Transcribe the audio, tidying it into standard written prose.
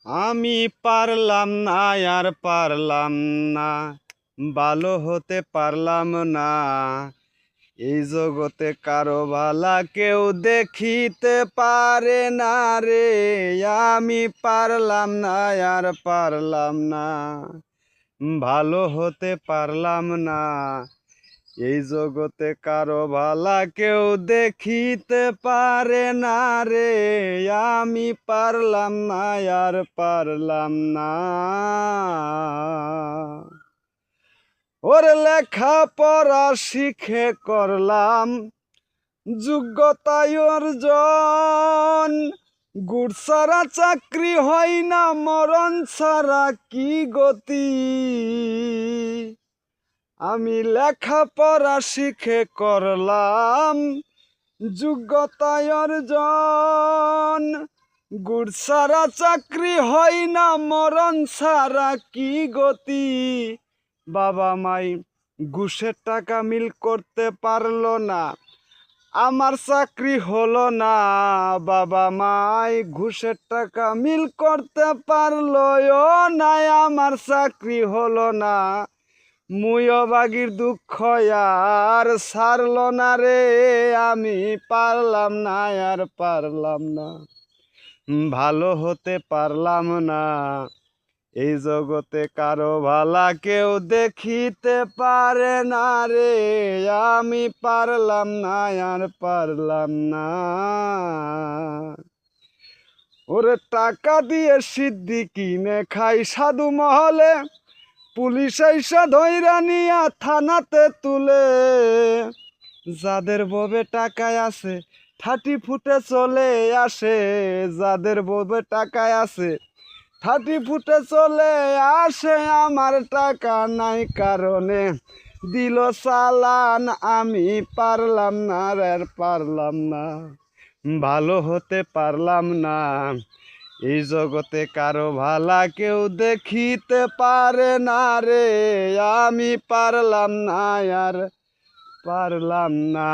আমি পারলাম না আর পারলাম না, ভালো হতে পারলাম না। এই জগতে কারো ভালা কেউ দেখিতে পারে না রে। আমি পারলাম না আর পারলাম না, ভালো হতে পারলাম না। এই জগতে কারো ভালা কেউ দেখিতে পারে না রে। আমি পারলাম না আর পারলাম না। ওরে লেখা পড়া শিখে করলাম যোগ্যতায় অর্জন, গুড় ছাড়া চাকরি হয় না, মরণ ছাড়া কি গতি। আমি লেখাপড়া শিখে করলাম যোগ্যতায় অর্জন, গুড় ছাড়া চাকরি হয় না, মরণ ছাড়া কি গতি। বাবা মাই ঘুষের টাকা মিল করতে পারলো না, আমার চাকরি হলো না। বাবা মাই ঘুষের টাকা মিল করতে পারলো না, আমার চাকরি হলো না। মুইও বাগির দুঃখ আর ছাড়ল না রে। আমি পারলাম না আর পারলাম না, ভালো হতে পারলাম না। এই জগতে কারো ভালা কেউ দেখিতে পারে না রে। আমি পারলাম না আর পারলাম না। ওরে টাকা দিয়ে সিদ্ধি কিনে খাই সাধু মহলে, পুলিশ আইসা ধইরা নিয়া থানাতে তুলে। যাদের ববে টাকায় আছে 30 ফুটে চলে আসে, যাদের ববে টাকায় আছে 30 ফুটে চলে আসে। আমার টাকা নাই কারণে দিল চালান, আমি পারলাম না আর পারলাম না, ভালো হতে পারলাম না। এই জগতে কারো ভালা কেউ দেখিতে পারে না রে। আমি পারলাম না আর পারলাম না।